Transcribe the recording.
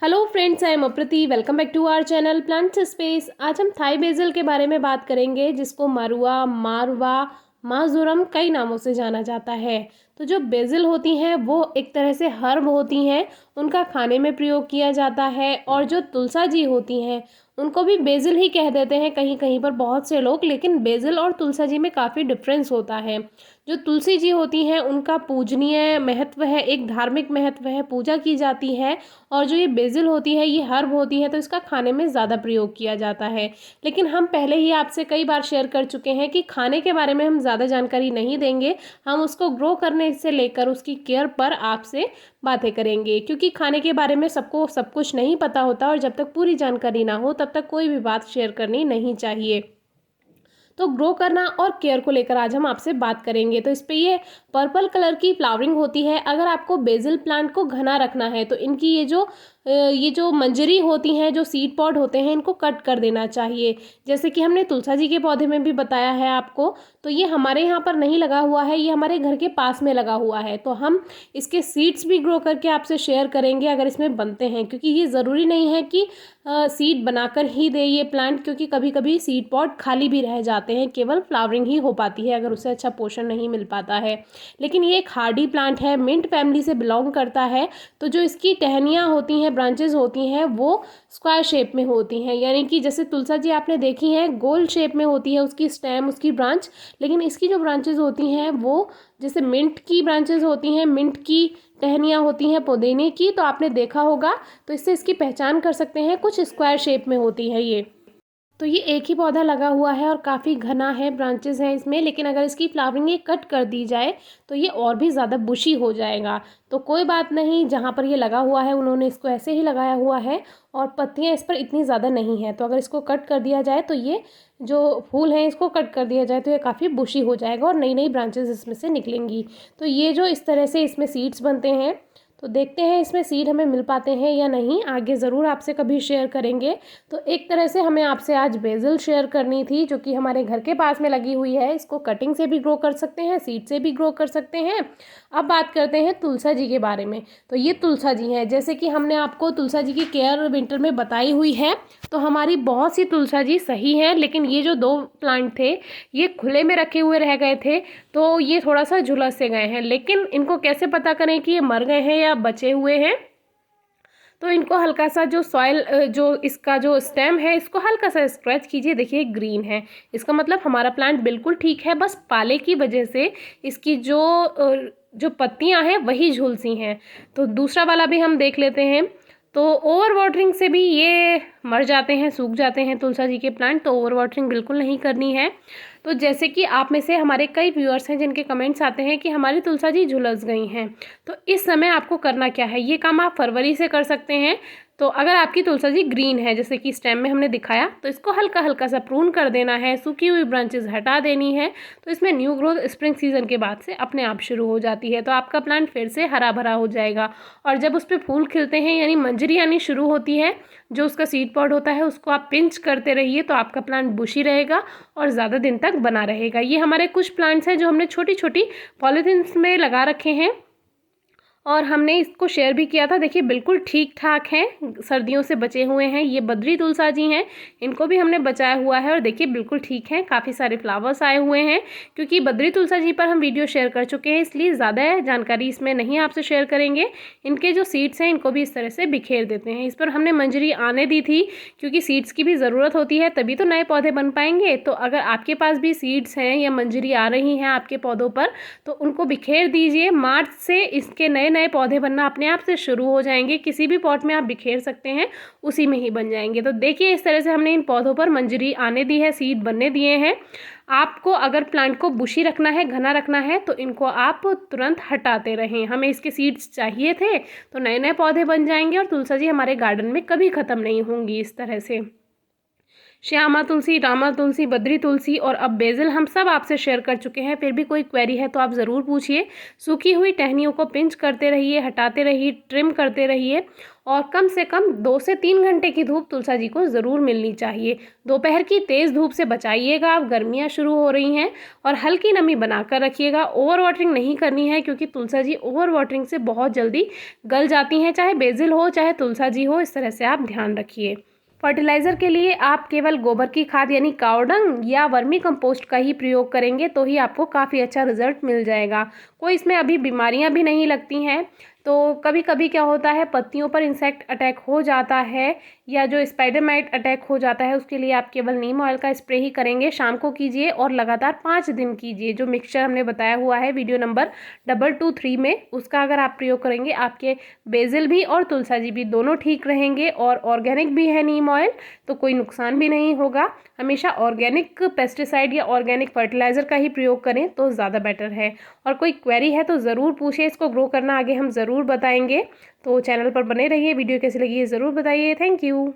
Hello friends, I am अप्रति। Welcome back to our channel plants space. आज हम Thai BECIL के बारे में बात करेंगे, जिसको मरुआ, मारवा, मार्जोरम कई नामों से जाना जाता है। तो जो बेसिल होती हैं वो एक तरह से हर्ब होती हैं, उनका खाने में प्रयोग किया जाता है। और जो तुलसा जी होती हैं उनको भी बेसिल ही कह देते हैं कहीं कहीं पर बहुत से लोग, लेकिन बेसिल और तुलसा जी में काफ़ी डिफरेंस होता है। जो तुलसी जी होती हैं उनका पूजनीय महत्व है, एक धार्मिक महत्व है, पूजा की जाती है। और जो ये बेसिल होती है ये हर्ब होती है, तो इसका खाने में ज़्यादा प्रयोग किया जाता है। लेकिन हम पहले ही आपसे कई बार शेयर कर चुके हैं कि खाने के बारे में हम ज़्यादा जानकारी नहीं देंगे, हम उसको ग्रो करने से लेकर उसकी केयर पर आपसे बातें करेंगे, क्योंकि खाने के बारे में सबको सब कुछ नहीं पता होता और जब तक पूरी जानकारी ना हो तब तक कोई भी बात शेयर करनी नहीं चाहिए। तो ग्रो करना और केयर को लेकर आज हम आपसे बात करेंगे। तो इस पे ये पर्पल कलर की फ्लावरिंग होती है। अगर आपको बेसिल प्लांट को घना रखना है तो इनकी ये जो मंजरी होती हैं, जो सीड पॉड होते हैं, इनको कट कर देना चाहिए। जैसे कि हमने तुलसा जी के पौधे में भी बताया है आपको। तो ये हमारे यहाँ पर नहीं लगा हुआ है, ये हमारे घर के पास में लगा हुआ है। तो हम इसके सीड्स भी ग्रो करके आपसे शेयर करेंगे अगर इसमें बनते हैं, क्योंकि ये ज़रूरी नहीं है कि सीड बनाकर ही दे ये प्लांट, क्योंकि कभी कभी सीड पॉट खाली भी रह जाते हैं, केवल फ्लावरिंग ही हो पाती है अगर उसे अच्छा पोषण नहीं मिल पाता है। लेकिन ये एक हार्डी प्लांट है, मिंट फैमिली से बिलोंग करता है। तो जो इसकी टहनियाँ होती हैं, ब्रांचेज होती हैं, वो स्क्वायर शेप में होती हैं, यानी कि जैसे तुलसा जी आपने देखी हैं गोल शेप में होती है उसकी स्टेम, उसकी ब्रांच। लेकिन इसकी जो ब्रांचेज होती हैं वो जैसे मिंट की ब्रांचेज होती हैं, मिंट की टहनियाँ होती हैं पुदीने की, तो आपने देखा होगा। तो इससे इसकी पहचान कर सकते हैं, कुछ स्क्वायर शेप में होती है ये। तो ये एक ही पौधा लगा हुआ है और काफ़ी घना है, ब्रांचेस हैं इसमें। लेकिन अगर इसकी फ्लावरिंग ये कट कर दी जाए तो ये और भी ज़्यादा बुशी हो जाएगा। तो कोई बात नहीं, जहाँ पर ये लगा हुआ है उन्होंने इसको ऐसे ही लगाया हुआ है और पत्तियाँ इस पर इतनी ज़्यादा नहीं है। तो अगर इसको कट कर दिया जाए तो ये जो फूल हैं इसको कट कर दिया जाए तो ये काफ़ी बुशी हो जाएगा और नई नई ब्रांचेस इसमें से निकलेंगी। तो ये जो इस तरह से इसमें सीड्स बनते हैं, तो देखते हैं इसमें सीड हमें मिल पाते हैं या नहीं, आगे ज़रूर आपसे कभी शेयर करेंगे। तो एक तरह से हमें आपसे आज बेसिल शेयर करनी थी, जो कि हमारे घर के पास में लगी हुई है। इसको कटिंग से भी ग्रो कर सकते हैं, सीड से भी ग्रो कर सकते हैं। अब बात करते हैं तुलसा जी के बारे में। तो ये तुलसा जी हैं, जैसे कि हमने आपको तुलसा जी की केयर विंटर में बताई हुई है। तो हमारी बहुत सी तुलसा जी सही हैं, लेकिन ये जो दो प्लांट थे ये खुले में रखे हुए रह गए थे, तो ये थोड़ा सा झुलस से गए हैं। लेकिन इनको कैसे पता करें कि ये मर गए हैं या बचे हुए हैं? तो इनको हल्का सा जो सॉइल, जो इसका जो स्टेम है, इसको हल्का सा स्क्रैच कीजिए। देखिए ग्रीन है, इसका मतलब हमारा प्लांट बिल्कुल ठीक है, बस पाले की वजह से इसकी जो पत्तियां हैं वही झुलसी हैं। तो दूसरा वाला भी हम देख लेते हैं। तो ओवर वाटरिंग से भी ये मर जाते हैं, सूख जाते हैं तुलसा जी के प्लांट। तो ओवर वाटरिंग बिल्कुल नहीं करनी है। तो जैसे कि आप में से हमारे कई व्यूअर्स हैं जिनके कमेंट्स आते हैं कि हमारी तुलसा जी झुलस गई हैं, तो इस समय आपको करना क्या है, ये काम आप फरवरी से कर सकते हैं। तो अगर आपकी तुलसा जी ग्रीन है, जैसे कि स्टेम में हमने दिखाया, तो इसको हल्का हल्का सा प्रून कर देना है, सूखी हुई ब्रांचेस हटा देनी है। तो इसमें न्यू ग्रोथ स्प्रिंग सीजन के बाद से अपने आप शुरू हो जाती है। तो आपका प्लांट फिर से हरा भरा हो जाएगा। और जब उस पर फूल खिलते हैं, यानी मंजरी आनी शुरू होती है, जो उसका सीड पॉड होता है उसको आप पिंच करते रहिए, तो आपका प्लांट बुशी रहेगा और ज़्यादा दिन तक बना रहेगा। ये हमारे कुछ प्लांट्स हैं जो हमने छोटी छोटी पॉलीथीन्स में लगा रखे हैं और हमने इसको शेयर भी किया था। देखिए बिल्कुल ठीक ठाक हैं, सर्दियों से बचे हुए हैं। ये बद्री तुलसा जी हैं, इनको भी हमने बचाया हुआ है और देखिए बिल्कुल ठीक हैं, काफ़ी सारे फ्लावर्स आए हुए हैं। क्योंकि बद्री तुलसा जी पर हम वीडियो शेयर कर चुके हैं, इसलिए ज़्यादा जानकारी इसमें नहीं आपसे शेयर करेंगे। इनके जो सीड्स हैं इनको भी इस तरह से बिखेर देते हैं। इस पर हमने मंजरी आने दी थी, क्योंकि सीड्स की भी ज़रूरत होती है, तभी तो नए पौधे बन पाएंगे। तो अगर आपके पास भी सीड्स हैं या मंजरी आ रही हैं आपके पौधों पर, तो उनको बिखेर दीजिए। मार्च से इसके नए नए पौधे बनना अपने आप से शुरू हो जाएंगे। किसी भी पॉट में आप बिखेर सकते हैं, उसी में ही बन जाएंगे। तो देखिए इस तरह से हमने इन पौधों पर मंजरी आने दी है, सीड बनने दिए हैं। आपको अगर प्लांट को बुशी रखना है, घना रखना है, तो इनको आप तुरंत हटाते रहें। हमें इसके सीड्स चाहिए थे, तो नए नए पौधे बन जाएंगे और तुलसा जी हमारे गार्डन में कभी ख़त्म नहीं होंगी। इस तरह से श्यामा तुलसी, रामा तुलसी, बद्री तुलसी और अब बेसिल हम सब आपसे शेयर कर चुके हैं। फिर भी कोई क्वेरी है तो आप ज़रूर पूछिए। सूखी हुई टहनियों को पिंच करते रहिए, हटाते रहिए, ट्रिम करते रहिए और कम से कम 2 से 3 घंटे की धूप तुलसा जी को ज़रूर मिलनी चाहिए। दोपहर की तेज़ धूप से बचाइएगा, अब गर्मियाँ शुरू हो रही हैं, और हल्की नमी बनाकर रखिएगा। ओवर वाटरिंग नहीं करनी है, क्योंकि तुलसा जी ओवर वाटरिंग से बहुत जल्दी गल जाती हैं, चाहे बेसिल हो चाहे तुलसा जी हो, इस तरह से आप ध्यान रखिए। फर्टिलाइज़र के लिए आप केवल गोबर की खाद यानी काव डंग या वर्मी कंपोस्ट का ही प्रयोग करेंगे तो ही आपको काफ़ी अच्छा रिजल्ट मिल जाएगा। कोई इसमें अभी बीमारियां भी नहीं लगती हैं। तो कभी कभी क्या होता है, पत्तियों पर इंसेक्ट अटैक हो जाता है या जो स्पाइडर माइट अटैक हो जाता है, उसके लिए आप केवल नीम ऑयल का स्प्रे ही करेंगे। शाम को कीजिए और लगातार 5 दिन कीजिए। जो मिक्सचर हमने बताया हुआ है वीडियो नंबर 223 में, उसका अगर आप प्रयोग करेंगे, आपके बेसिल भी और तुलसा जी भी दोनों ठीक रहेंगे, और ऑर्गेनिक भी है नीम ऑयल, तो कोई नुकसान भी नहीं होगा। हमेशा ऑर्गेनिक पेस्टिसाइड या ऑर्गेनिक फर्टिलाइज़र का ही प्रयोग करें तो ज़्यादा बेटर है। और कोई क्वेरी है तो ज़रूर पूछिए, इसको ग्रो करना आगे हम ज़रूर बताएंगे। तो चैनल पर बने रहिए। वीडियो कैसी लगी है ज़रूर बताइए। Thank you.